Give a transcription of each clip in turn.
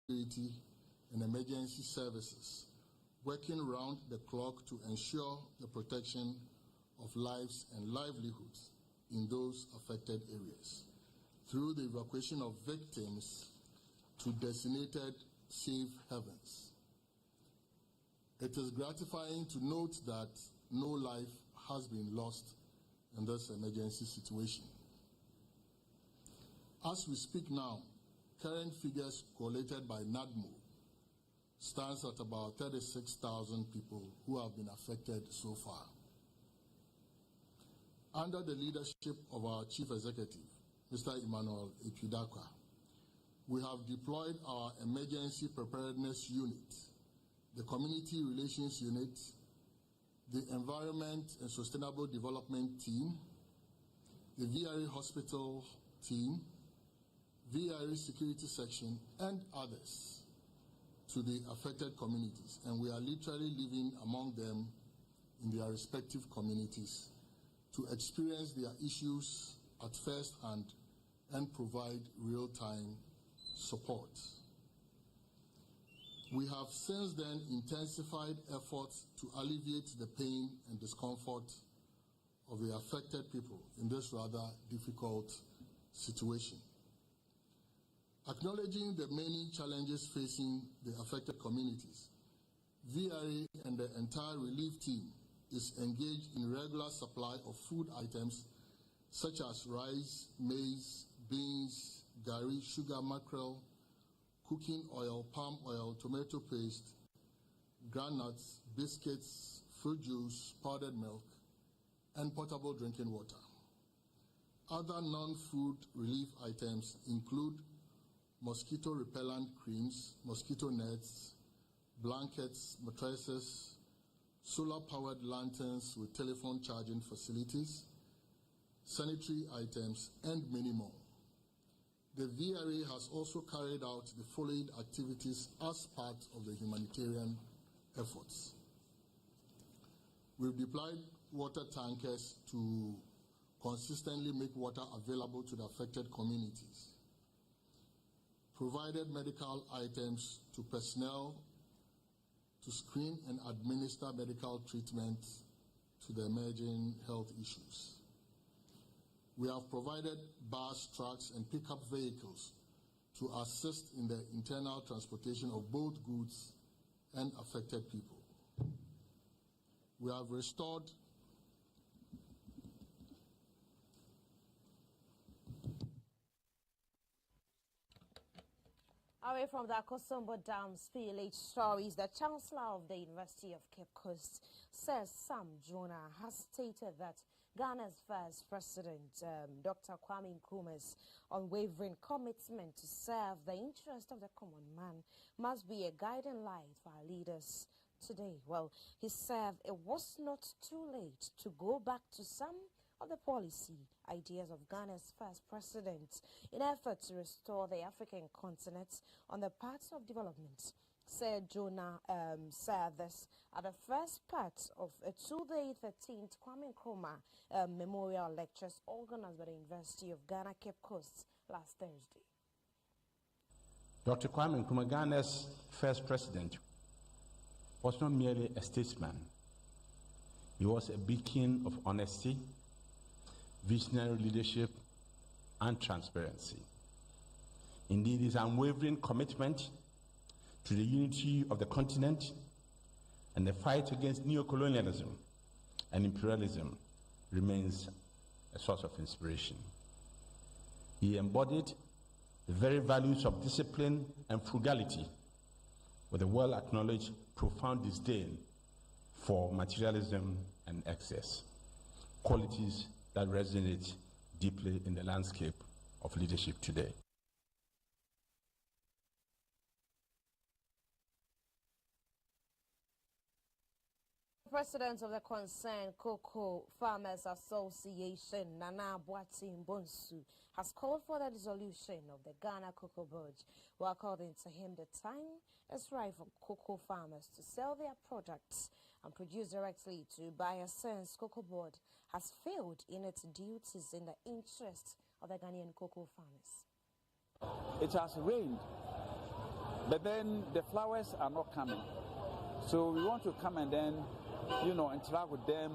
security and emergency services, working round the clock to ensure the protection of lives and livelihoods in those affected areas through the evacuation of victims to designated safe havens. It is gratifying to note that no life has been lost in this emergency situation. As we speak now, current figures collated by NADMO stands at about 36,000 people who have been affected so far. Under the leadership of our Chief Executive, Mr. Emmanuel Epidakwa, we have deployed our Emergency Preparedness Unit, the Community Relations Unit, the Environment and Sustainable Development Team, the VRA Hospital Team, VRA Security Section, and others to the affected communities. And we are literally living among them in their respective communities to experience their issues at first hand and provide real-time support. We have since then intensified efforts to alleviate the pain and discomfort of the affected people in this rather difficult situation. Acknowledging the many challenges facing the affected communities, VRA and the entire relief team is engaged in regular supply of food items such as rice, maize, beans, gari, sugar, mackerel, cooking oil, palm oil, tomato paste, groundnuts, biscuits, fruit juice, powdered milk, and potable drinking water. Other non-food relief items include mosquito repellent creams, mosquito nets, blankets, mattresses, solar-powered lanterns with telephone charging facilities, sanitary items, and many more. The VRA has also carried out the following activities as part of the humanitarian efforts. We've deployed water tankers to consistently make water available to the affected communities, provided medical items to personnel to screen and administer medical treatment to the emerging health issues. We have provided bus, trucks, and pickup vehicles to assist in the internal transportation of both goods and affected people. We have restored away from the Akosombo Dam spillage stories, the Chancellor of the University of Cape Coast says Sam Jonah has stated that Ghana's first president, Dr. Kwame Nkrumah's unwavering commitment to serve the interest of the common man must be a guiding light for our leaders today. Well, he said it was not too late to go back to some of the policy ideas of Ghana's first president in effort to restore the African continent on the path of development. Said Jonah said this at the first part of a two-day 13th Kwame Nkrumah Memorial Lectures organized by the University of Ghana, Cape Coast, last Thursday. Dr. Kwame Nkrumah, Ghana's first president, was not merely a statesman. He was a beacon of honesty, visionary leadership, and transparency. Indeed, his unwavering commitment to the unity of the continent and the fight against neocolonialism and imperialism remains a source of inspiration. He embodied the very values of discipline and frugality with a well-acknowledged profound disdain for materialism and excess, qualities that resonate deeply in the landscape of leadership today. President of the concerned Cocoa Farmers Association, Nana Boati Mbonsu, has called for the dissolution of the Ghana Cocoa Board. Well, according to him, the time is right for cocoa farmers to sell their products and produce directly to buyers, since Cocoa Board has failed in its duties in the interest of the Ghanaian cocoa farmers. It has rained but then the flowers are not coming. So we want to come and then, interact with them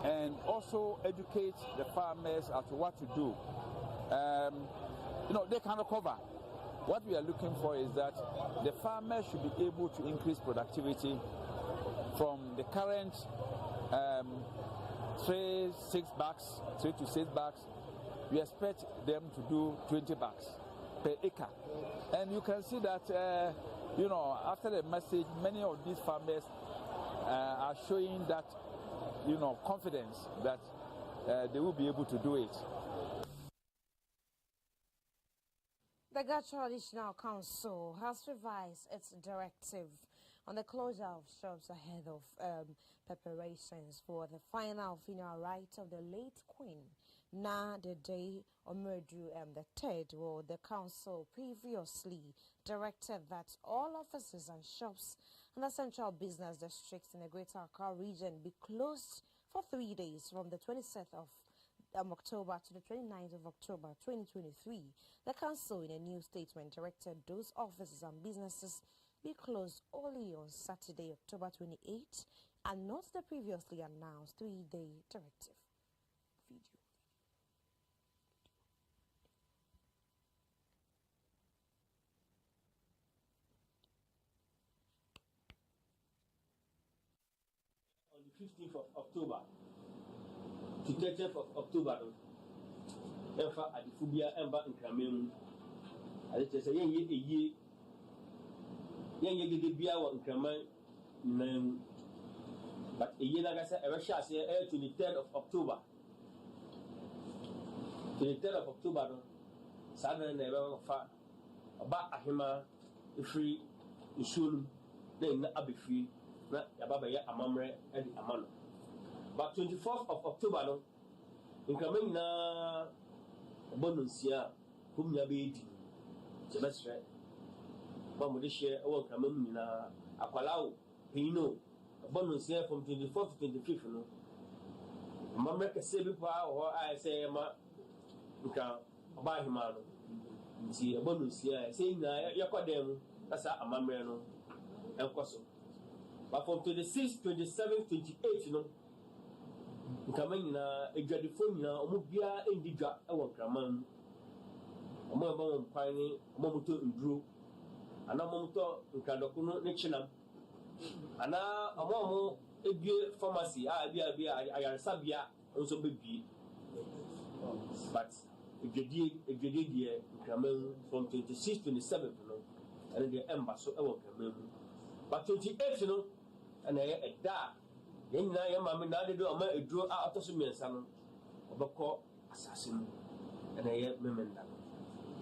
and also educate the farmers as to what to do. They can recover. What we are looking for is that the farmers should be able to increase productivity from the current 3 to 6 bags. We expect them to do 20 bags per acre. And you can see that, after the message, many of these farmers are showing that, confidence that they will be able to do it. The Ga Traditional Council has revised its directive on the closure of shops ahead of preparations for the final funeral rites of the late Queen Na the day Omedu the third. Well, the council previously directed that all offices and shops in the central business districts in the Greater Accra region be closed for 3 days from the 27th of October to the 29th of October 2023. The council, in a new statement, directed those offices and businesses be closed only on Saturday, October 28th, and not the previously announced 3-day directive. On the 15th of October to 30th of October, Emfa Adifubia Emba Nkramem. I just say, ye get beer or Nkraman, but a year like I said, I was shot here to the 3rd of October. To the 3rd of October, Saturday, never far about Ahima, the free, the soon, then Abbey free, not Ababaya, Amamre, and Amano. But 24th of October, Nkraman na Bonusia, whom you be eating. Semester. Mamma this year, I welcome in Aqualau, Pino, bonus here from 24th to 25th. Mamma can say before I say, you can buy him out. See a bonus here, saying, Yakadem, that's a mamma and Cosso. But from 26th, 27th, 28th, you come in a dreadful Mubia in the drop, I won't come on. A moment, Piney, Momoto and Drew. And a moment in Kadokuno, Nichinam. And now a moment, a good pharmacy, I am Sabia, also baby. But if you did here, come from 26th to 27th, and the embassy, I won't come in. But 28th, and I die. Then I am a man, I do a draw out of some son of a call assassin, and I am women.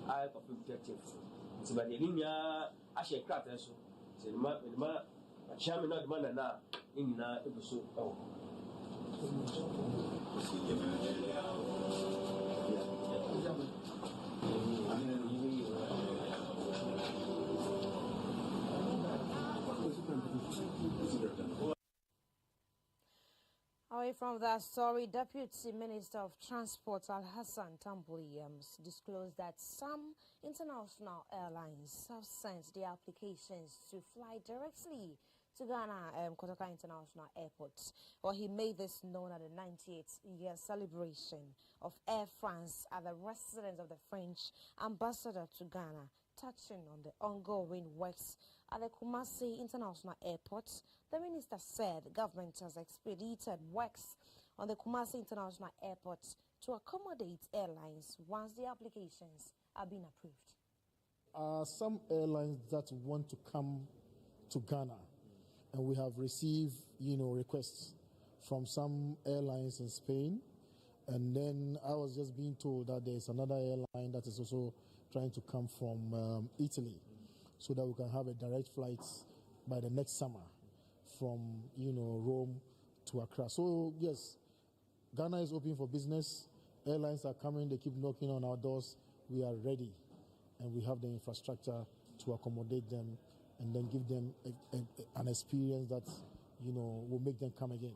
I have a 30th. It's about the linear Asher Crater, so said ma, Chairman not man now in episode. Oh. Away from that story, Deputy Minister of Transport Al-Hassan Tambuli disclosed that some international airlines have sent their applications to fly directly to Ghana Kotoka International Airport. Well, he made this known at the 98th year celebration of Air France at the residence of the French ambassador to Ghana, touching on the ongoing works at the Kumasi International Airport. The minister said the government has expedited works on the Kumasi International Airport to accommodate airlines once the applications have been approved. Some airlines that want to come to Ghana, and we have received, requests from some airlines in Spain, and then I was just being told that there's another airline that is also trying to come from Italy, so that we can have a direct flight by the next summer from, Rome to Accra. So, yes, Ghana is open for business. Airlines are coming. They keep knocking on our doors. We are ready, and we have the infrastructure to accommodate them and then give them an experience that, will make them come again.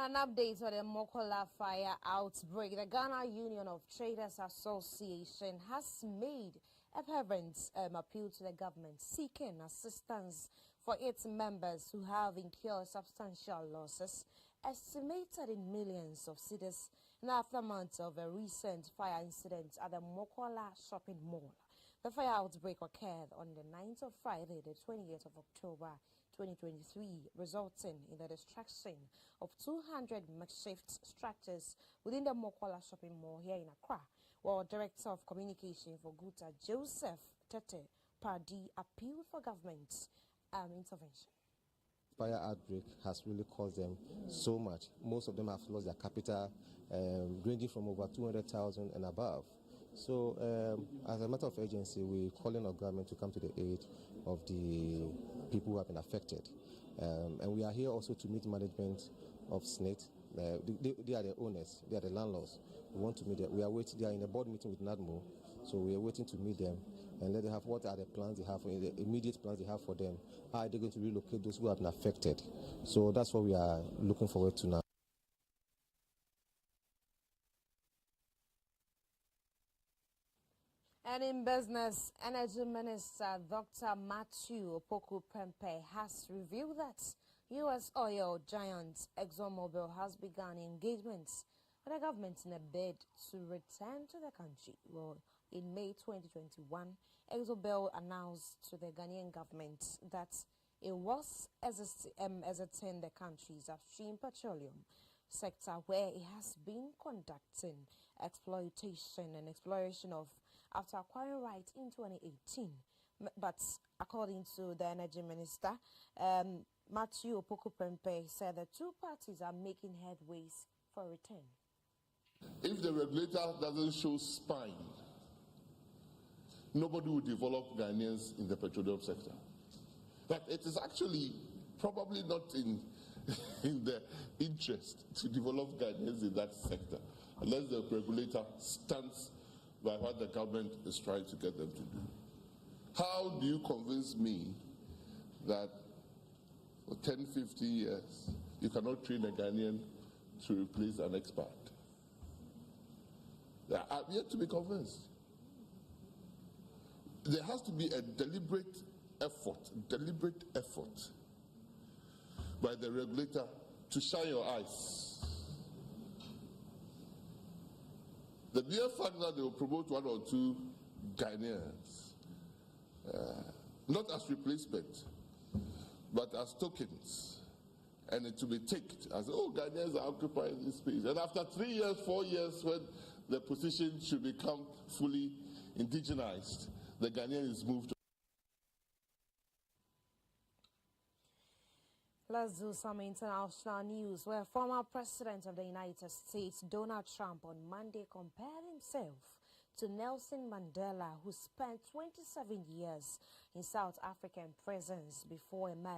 An update on the Mokola fire outbreak. The Ghana Union of Traders Association has made a fervent appeal to the government seeking assistance for its members who have incurred substantial losses, estimated in millions of cedis, in the aftermath of a recent fire incident at the Mokola shopping mall. The fire outbreak occurred on the 9th of Friday, the 28th of October 2023, resulting in the destruction of 200 makeshift structures within the Mokola shopping mall here in Accra, while Director of Communication for Guta, Joseph Tete Pardi, appealed for government intervention. Fire outbreak has really caused them so much. Most of them have lost their capital, ranging from over 200,000 and above. So, as a matter of urgency, we're calling on government to come to the aid of the people who have been affected. And we are here also to meet management of SNIT. They are the owners, they are the landlords. We want to meet them. We are waiting. They are in a board meeting with NADMO, so we are waiting to meet them and let them have what are the plans they have, the immediate plans they have for them. How are they going to relocate those who have been affected? So that's what we are looking forward to now. And in business, Energy Minister Dr. Matthew Opoku Prempeh has revealed that U.S. oil giant ExxonMobil has begun engagements with the government in a bid to return to the country. Well, in May 2021, ExxonMobil announced to the Ghanaian government that it was exiting the country's upstream petroleum sector, where it has been conducting exploitation and exploration of after acquiring rights in 2018. But according to the Energy Minister, Matthew Opoku Prempeh, said the two parties are making headways for return. If the regulator doesn't show spine, nobody will develop Ghanaians in the petroleum sector. But it is actually probably not in the interest to develop Ghanaians in that sector, unless the regulator stands by what the government is trying to get them to do. How do you convince me that for 10, 50 years, you cannot train a Ghanaian to replace an expert? I'm yet to be convinced. There has to be a deliberate effort by the regulator to shine your eyes. The mere fact that they will promote one or two Ghanaians, not as replacement, but as tokens, and it will be ticked as, oh, Ghanaians are occupying this space. And after 3 years, 4 years, when the position should become fully indigenized, the Ghanaian is moved. Let's do some international news, where former President of the United States, Donald Trump, on Monday compared himself to Nelson Mandela, who spent 27 years in South African prisons before emerging